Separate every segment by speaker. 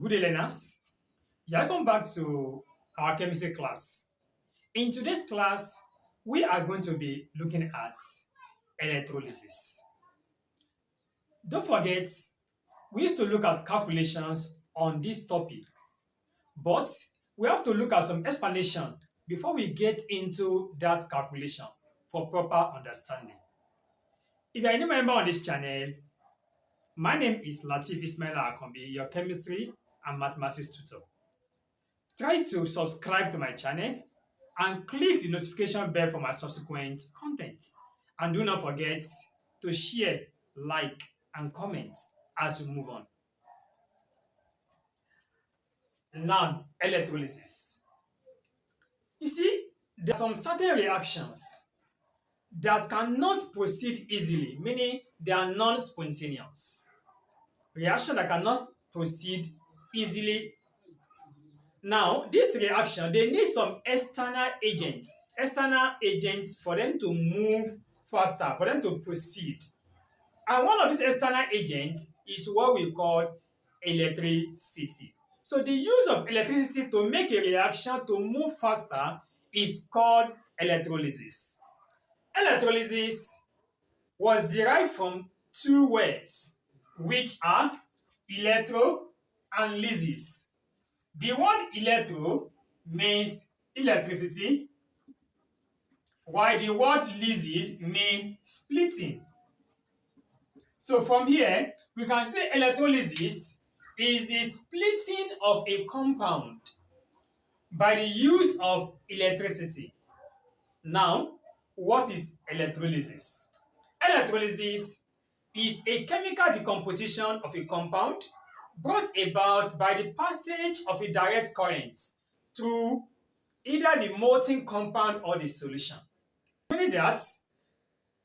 Speaker 1: Good day, learners. Welcome back to our chemistry class. In today's class, we are going to be looking at electrolysis. Don't forget, we used to look at calculations on these topics, but we have to look at some explanation before we get into that calculation for proper understanding. If you are a new member on this channel, my name is Latif Ismail Akombi, your chemistry and mathematics tutor. Try to subscribe to my channel and click the notification bell for my subsequent content. And do not forget to share, like, and comment as we move on. Now, electrolysis. You see, there are some certain reactions that cannot proceed easily, meaning they are non-spontaneous. Reaction that cannot proceed easily. Now, this reaction, they need some external agents for them to move faster, for them to proceed. And one of these external agents is what we call electricity. So the use of electricity to make a reaction to move faster is called electrolysis. Electrolysis was derived from two words, which are electro and lysis. The word electro means electricity, while the word lysis means splitting. So from here, we can say electrolysis is the splitting of a compound by the use of electricity. Now, what is electrolysis? Electrolysis is a chemical decomposition of a compound brought about by the passage of a direct current through either the molten compound or the solution. Meaning that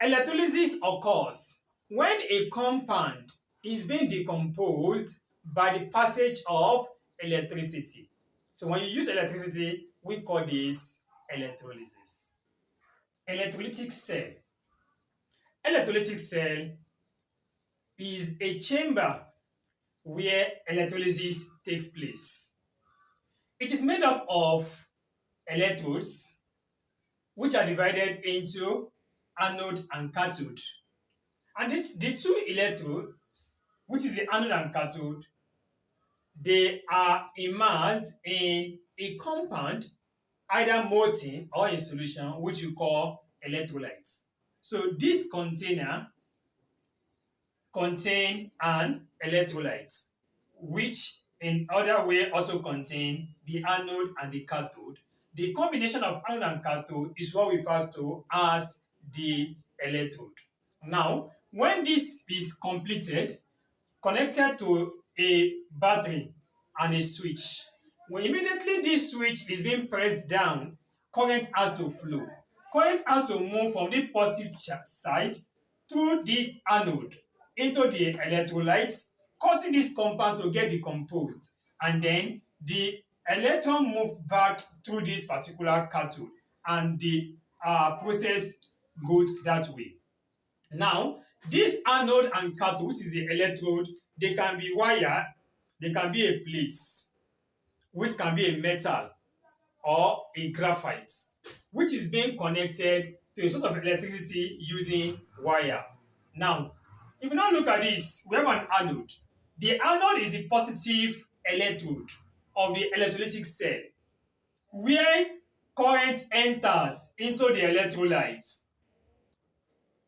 Speaker 1: electrolysis occurs when a compound is being decomposed by the passage of electricity. So when you use electricity, we call this electrolysis. Electrolytic cell. Electrolytic cell is a chamber where electrolysis takes place. It is made up of electrodes, which are divided into anode and cathode. And the two electrodes, which is the anode and cathode, they are immersed in a compound, either molten or in solution, which we call electrolytes. So this container contain an electrolyte, which in other way also contain the anode and the cathode. The combination of anode and cathode is what we refer to as the electrode. Now, when this is completed, connected to a battery and a switch, when immediately this switch is being pressed down, current has to flow. Current has to move from the positive side through this anode into the electrolytes, causing this compound to get decomposed, and then the electron moves back through this particular cathode, and the process goes that way. Now, this anode and cathode, which is the electrode, they can be wire, they can be a plate, which can be a metal or a graphite, which is being connected to a source of electricity using wire. Now, if you now look at this, we have an anode. The anode is the positive electrode of the electrolytic cell, where current enters into the electrolytes,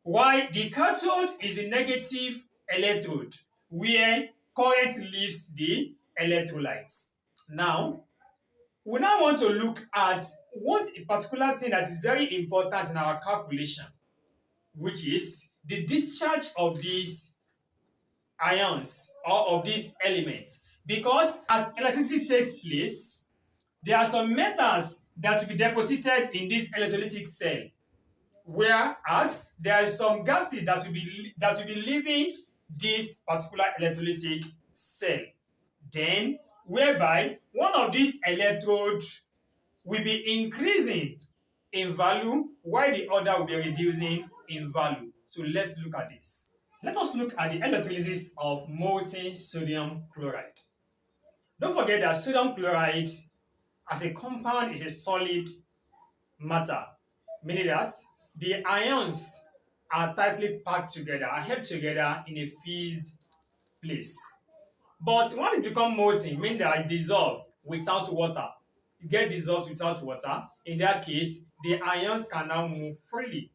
Speaker 1: while the cathode is the negative electrode, where current leaves the electrolytes. Now, we now want to look at one particular thing that is very important in our calculation, which is the discharge of these ions or of these elements. Because as electricity takes place, there are some metals that will be deposited in this electrolytic cell, whereas there are some gases that will be leaving this particular electrolytic cell. Then, whereby one of these electrodes will be increasing in value while the other will be reducing in value. So let's look at this. Let us look at the electrolysis of molten sodium chloride. Don't forget that sodium chloride as a compound is a solid matter, meaning that the ions are tightly packed together, are held together in a fixed place. But when it becomes molten, meaning that it dissolves without water, it gets dissolved without water. In that case, the ions can now move freely.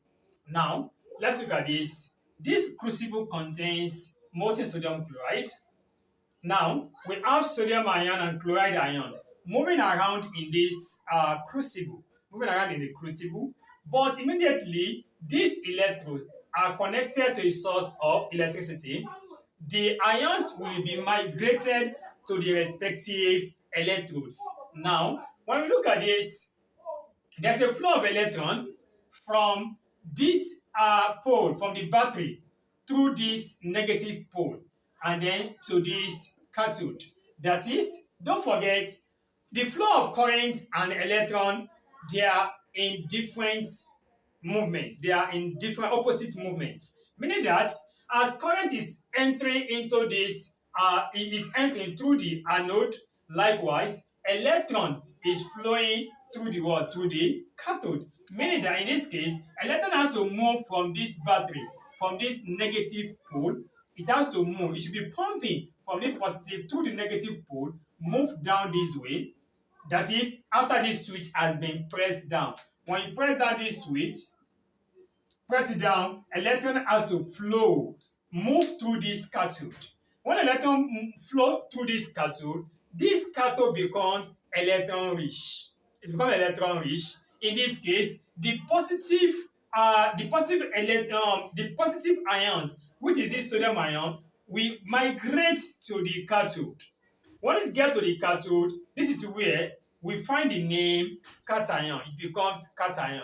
Speaker 1: Now, let's look at this. This crucible contains molten sodium chloride. Now, we have sodium ion and chloride ion moving around in this crucible, but immediately these electrodes are connected to a source of electricity. The ions will be migrated to the respective electrodes. Now, when we look at this, there's a flow of electron from this pole, from the battery, through this negative pole, and then to this cathode. That is, don't forget, the flow of current and electron, they are in different movements. They are in different opposite movements. Meaning that as current is entering into this, it is entering through the anode, likewise, electron is flowing through the what? Through the cathode. Meaning that in this case, electron has to move from this battery, from this negative pole. It has to move. It should be pumping from the positive to the negative pole, move down this way. That is, after this switch has been pressed down. When you press down this switch, press it down, electron has to flow, move through this cathode. When electron flow through this cathode becomes electron rich. It becomes electron rich. In this case, the positive ions, which is this sodium ion, will migrate to the cathode. When it gets to the cathode, this is where we find the name cation. It becomes cation.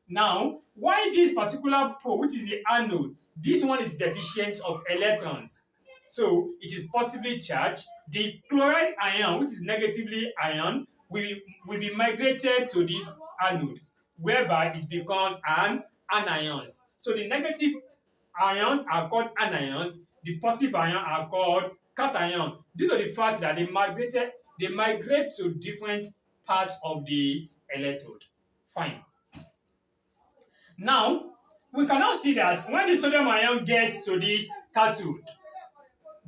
Speaker 1: Now, why this particular pole, which is the anode, this one is deficient of electrons, so it is positively charged. The chloride ion, which is negatively ion, will be migrated to this anode, whereby it becomes an anions. So the negative ions are called anions, the positive ions are called cations, due to the fact that they migrate to different parts of the electrode. Fine. Now, we can now see that when the sodium ion gets to this cathode,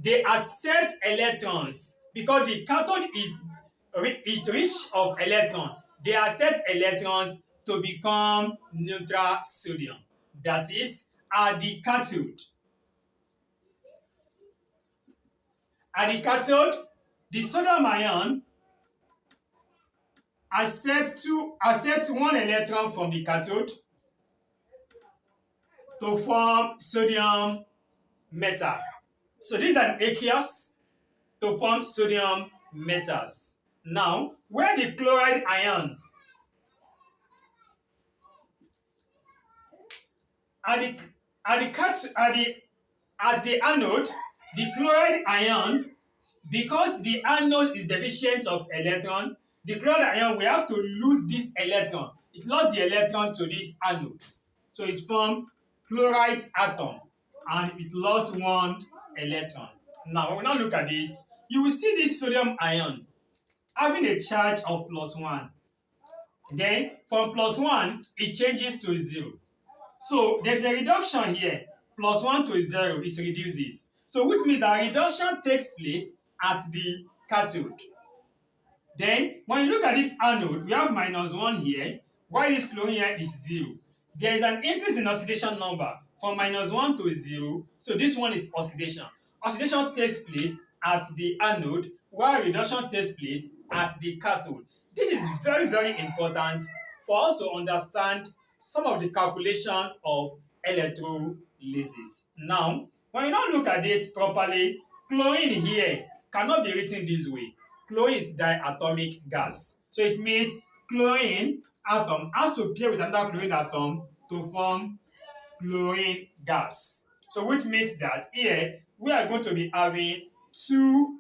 Speaker 1: they accept electrons because the cathode is rich of electrons. They accept electrons to become neutral sodium. That is, at the cathode. At the cathode, the sodium ion accepts one electron from the cathode to form sodium metal. So this is an aqueous to form sodium metals. Now, where the chloride ion at the anode, the chloride ion, because the anode is deficient of electron, the chloride ion will have to lose this electron. It lost the electron to this anode. So it formed chloride atom and it lost one electron. Now, when we now look at this, you will see this sodium ion having a charge of +1. Then from +1, it changes to 0. So there's a reduction here. +1 to 0, it reduces. So which means that reduction takes place at the cathode. Then when you look at this anode, we have -1 here, while this chlorine here is 0. There is an increase in oxidation number from -1 to 0. So this one is oxidation. Oxidation takes place at the anode, while reduction takes place at the cathode. This is very, very important for us to understand some of the calculation of electrolysis. Now, when you now look at this properly, chlorine here cannot be written this way. Chlorine is diatomic gas. So it means chlorine atom has to pair with another chlorine atom to form chlorine gas. So which means that here we are going to be having 2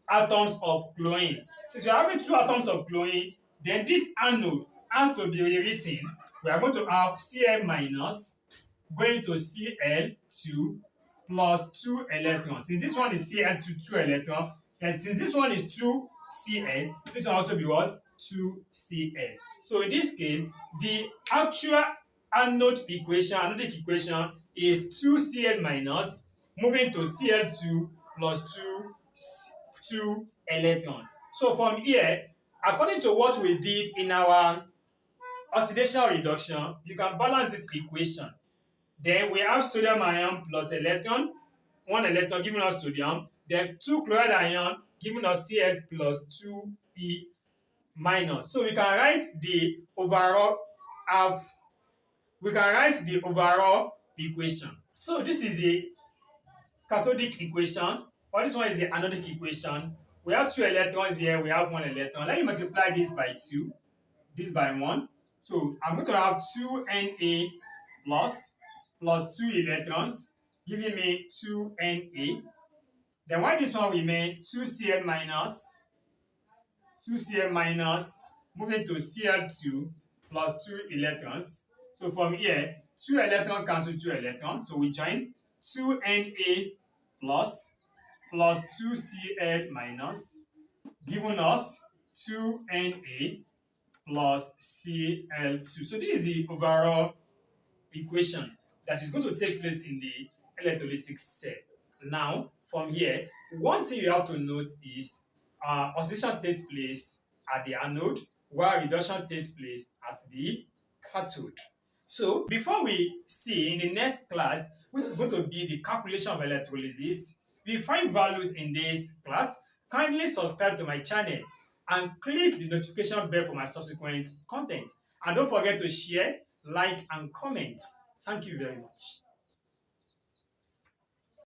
Speaker 1: atoms of chlorine. Since we are having 2 atoms of chlorine, then this anode has to be rewritten. We are going to have Cl minus going to Cl2 plus 2 electrons. Since this one is Cl2, 2 electrons, And since this one is 2Cl, this will also be what? 2Cl. So in this case, the actual anodic equation is 2Cl minus moving to Cl2 plus 2 electrons. So from here, according to what we did in our oxidation reduction, you can balance this equation. Then we have sodium ion plus electron, 1 electron giving us sodium, then 2 chloride ion giving us Cl plus 2E minus. So we can write the overall equation. So this is the cathodic equation, or this one is the anodic equation. We have 2 electrons here, we have 1 electron. Let me multiply this by 2, this by 1. So I'm going to have 2Na plus 2 electrons, giving me 2Na. Then why this one remain 2Cl minus, moving to Cl2 plus 2 electrons. So from here, 2 electrons cancel 2 electrons. So we join 2Na plus 2Cl minus, giving us 2Na plus Cl2. So this is the overall equation that is going to take place in the electrolytic cell. Now, from here, one thing you have to note is oxidation takes place at the anode, while reduction takes place at the cathode. So, before we see in the next class, which is going to be the calculation of electrolysis, we find values in this class. Kindly subscribe to my channel and click the notification bell for my subsequent content. And don't forget to share, like, and comment. Thank you very much.